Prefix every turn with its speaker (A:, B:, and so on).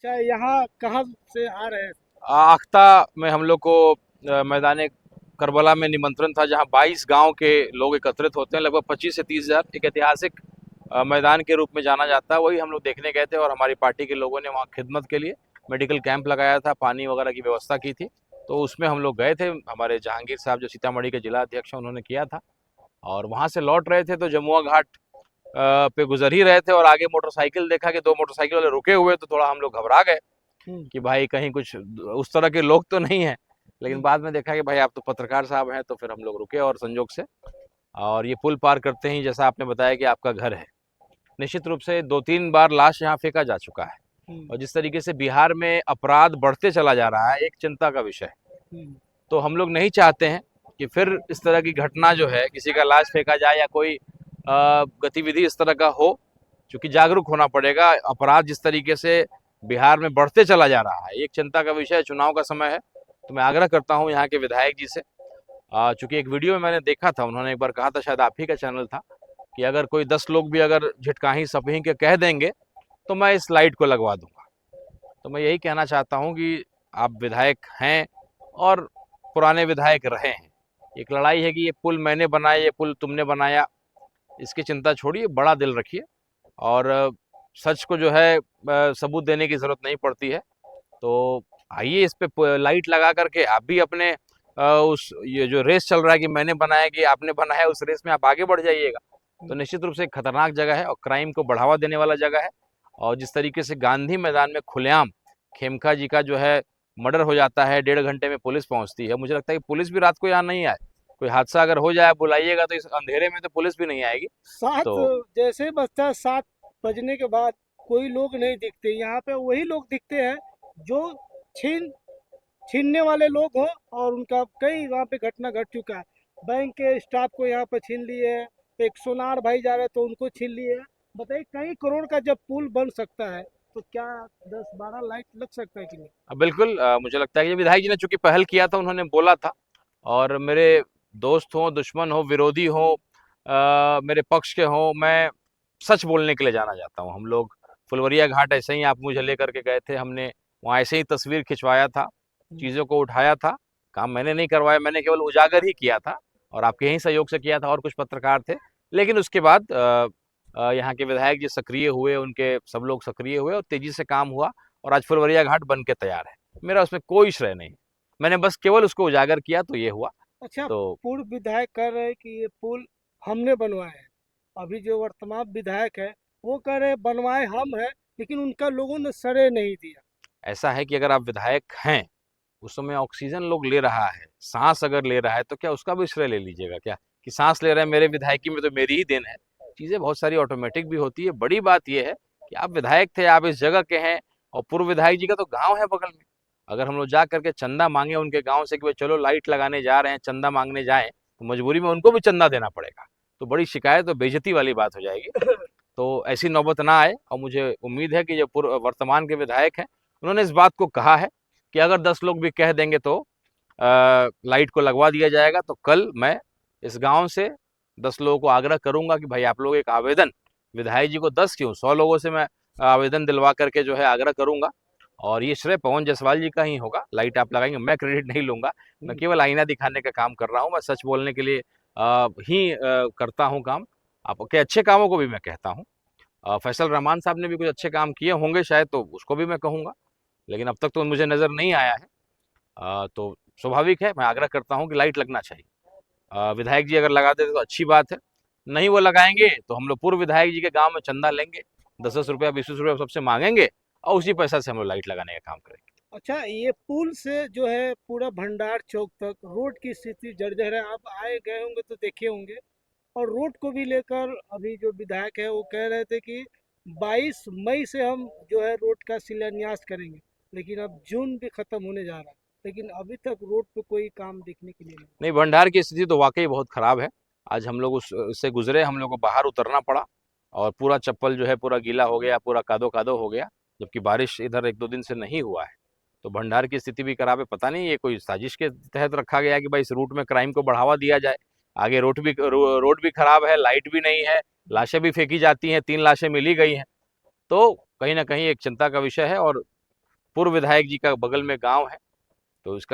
A: अच्छा, यहाँ कहाँ से आ रहे हैं?
B: आख्ता में हम लोग को मैदान करबला में निमंत्रण था, जहां 22 गांव के लोग एकत्रित होते हैं। लगभग 25 से 30 हज़ार एक ऐतिहासिक मैदान के रूप में जाना जाता है। वही हम लोग देखने गए थे और हमारी पार्टी के लोगों ने वहाँ खिदमत के लिए मेडिकल कैंप लगाया था, पानी वगैरह की व्यवस्था की थी। तो उसमें हम लोग गए थे। हमारे जहांगीर साहब जो सीतामढ़ी के जिला अध्यक्ष हैं, उन्होंने किया था। और वहाँ से लौट रहे थे तो जमुआ घाट पे गुजर ही रहे थे और आगे मोटरसाइकिल देखा कि 2 मोटरसाइकिल वाले रुके हुए, तो थोड़ा हम लोग घबरा गए
A: हम्म।
B: कि भाई कहीं कुछ उस तरह के लोग तो नहीं हैं। लेकिन
A: हम्म।
B: बाद में देखा कि भाई आप तो पत्रकार साहब हैं, तो फिर हम लोग रुके और संजोग से और ये पुल पार करते ही जैसा आपने बताया कि आपका घर है, निश्चित रूप से 2-3 बार लाश यहाँ फेंका जा चुका है।
A: हम्म।
B: और जिस तरीके से बिहार में अपराध बढ़ते चला जा रहा है, एक चिंता का विषय है।
A: हम्म।
B: तो हम लोग नहीं चाहते हैं कि फिर इस तरह की घटना जो है, किसी का लाश फेंका जाए या कोई गतिविधि इस तरह का हो। चूंकि जागरूक होना पड़ेगा, अपराध जिस तरीके से बिहार में बढ़ते चला जा रहा है, एक चिंता का विषय है। चुनाव का समय है, तो मैं आग्रह करता हूँ यहाँ के विधायक जी से। चूंकि एक वीडियो में मैंने देखा था, उन्होंने एक बार कहा था, शायद आप ही का चैनल था, कि अगर कोई 10 लोग भी अगर झिटकाही सपही के कह देंगे तो मैं इस लाइट को लगवा दूंगा। तो मैं यही कहना चाहता हूँ कि आप विधायक हैं और पुराने विधायक रहे हैं। एक लड़ाई है कि ये पुल मैंने बनाया, ये पुल तुमने बनाया, इसकी चिंता छोड़िए, बड़ा दिल रखिए। और सच को जो है सबूत देने की ज़रूरत नहीं पड़ती है। तो आइए इस पे लाइट लगा करके आप भी अपने उस ये जो रेस चल रहा है कि मैंने बनाया कि आपने बनाया, उस रेस में आप आगे बढ़ जाइएगा। तो
A: हम्म।
B: निश्चित रूप से एक खतरनाक जगह है और क्राइम को बढ़ावा देने वाला जगह है। और जिस तरीके से गांधी मैदान में खुलेआम खेमका जी का जो है मर्डर हो जाता है, 1.5 घंटे में पुलिस पहुंचती है। मुझे लगता है कि पुलिस भी रात को यहाँ नहीं आए। कोई हादसा अगर हो जाए, बुलाइएगा, तो इस अंधेरे में तो पुलिस भी नहीं आएगी।
A: सात
B: तो
A: जैसे ही बजता है, 7 बजने के बाद कोई लोग नहीं दिखते यहाँ पे। वही लोग दिखते हैं जो छीन छीनने वाले लोग हों, और उनका कई वहाँ पे घटना घट चुका है। बैंक के स्टाफ को यहाँ पे छीन लिए हैं। एक सोनार भाई जा रहे तो उनको छीन लिए हैं। बताइए, कई करोड़ का जब पुल बन सकता है तो क्या 10-12 लाइट लग सकता है कि नहीं?
B: बिल्कुल, मुझे लगता है कि विधायक जी ने चूंकि पहल किया था, उन्होंने बोला था। और मेरे दोस्त हों, दुश्मन हो, विरोधी हो, मेरे पक्ष के हों, मैं सच बोलने के लिए जाना जाता हूँ। हम लोग फुलवरिया घाट ऐसे ही आप मुझे लेकर के गए थे, हमने वहाँ ऐसे ही तस्वीर खिंचवाया था,
A: हम्म।
B: चीज़ों को उठाया था। काम मैंने नहीं करवाया, मैंने केवल उजागर ही किया था और आपके ही सहयोग से किया था, और कुछ पत्रकार थे। लेकिन उसके बाद यहाँ के विधायक जी सक्रिय हुए, उनके सब लोग सक्रिय हुए और तेजी से काम हुआ और आज फुलवरिया घाट बन के तैयार है। मेरा उसमें कोई श्रेय नहीं, मैंने बस केवल उसको उजागर किया तो ये हुआ।
A: अच्छा,
B: तो
A: पूर्व विधायक कह रहे हैं कि ये पुल हमने बनवाया है। अभी जो वर्तमान विधायक है वो कह रहे हैं बनवाए हम हैं, लेकिन उनका लोगों ने सरे नहीं दिया।
B: ऐसा है कि अगर आप विधायक हैं, उस समय ऑक्सीजन लोग ले रहा है, सांस अगर ले रहा है, तो क्या उसका भी श्रेय ले लीजिएगा क्या कि सांस ले रहे हैं मेरे विधायकी में तो मेरी ही देन है। चीजें बहुत सारी ऑटोमेटिक भी होती है। बड़ी बात यह है कि आप विधायक थे, आप इस जगह के हैं और पूर्व विधायक जी का तो गांव है बगल में। अगर हम लोग जा करके चंदा मांगे उनके गांव से कि भाई चलो लाइट लगाने जा रहे हैं, चंदा मांगने जाएं, तो मजबूरी में उनको भी चंदा देना पड़ेगा। तो बड़ी शिकायत और बेइज्जती वाली बात हो जाएगी। तो ऐसी नौबत ना आए। और मुझे उम्मीद है कि जो पूर्व वर्तमान के विधायक हैं, उन्होंने इस बात को कहा है कि अगर 10 लोग भी कह देंगे तो लाइट को लगवा दिया जाएगा। तो कल मैं इस गांव से 10 लोगों को आग्रह करूंगा कि भाई आप लोग एक आवेदन, विधायक जी को 10 क्यों, 100 लोगों से मैं आवेदन दिलवा करके जो है आग्रह करूंगा। और ये श्रेय पवन जायसवाल जी का ही होगा। लाइट आप लगाएंगे, मैं क्रेडिट नहीं लूंगा। मैं
A: हम्म।
B: केवल आईना दिखाने का काम कर रहा हूँ। मैं सच बोलने के लिए करता हूँ काम। आपके अच्छे कामों को भी मैं कहता हूँ। फैसल रहमान साहब ने भी कुछ अच्छे काम किए होंगे शायद, तो उसको भी मैं कहूँगा। लेकिन अब तक तो मुझे नज़र नहीं आया है। तो स्वाभाविक है, मैं आग्रह करता हूँ कि लाइट लगना चाहिए। विधायक जी अगर लगा देते तो अच्छी बात है, नहीं वो लगाएंगे तो हम लोग पूर्व विधायक जी के गांव में चंदा लेंगे, 10-10 रुपया, 20-20 रुपया सबसे मांगेंगे और उसी पैसा से हम लोग लाइट लगाने का काम करेंगे।
A: अच्छा, ये पुल से जो है पूरा भंडार चौक तक रोड की स्थिति जर्जर है। आप आए गए होंगे तो देखे होंगे। और रोड को भी लेकर अभी जो विधायक है वो कह रहे थे कि 22 मई से हम जो है रोड का शिलान्यास करेंगे, लेकिन अब जून भी खत्म होने जा रहा है, लेकिन अभी तक रोड पे कोई काम देखने के लिए नहीं।
B: नहीं, भंडार की स्थिति तो वाकई बहुत खराब है। आज हम लोग उससे गुजरे, हम लोग को बाहर उतरना पड़ा और पूरा चप्पल जो है पूरा गीला हो गया, पूरा कादो कादो हो गया, जबकि बारिश इधर 1-2 दिन से नहीं हुआ है। तो भंडार की स्थिति भी खराब है। पता नहीं ये कोई साजिश के तहत रखा गया है कि भाई इस रूट में क्राइम को बढ़ावा दिया जाए। आगे रोड भी खराब है, लाइट भी नहीं है, लाशें भी फेंकी जाती हैं, 3 लाशें मिली गई हैं। तो कहीं ना कहीं एक चिंता का विषय है। और पूर्व विधायक जी का बगल में गांव है, तो इसका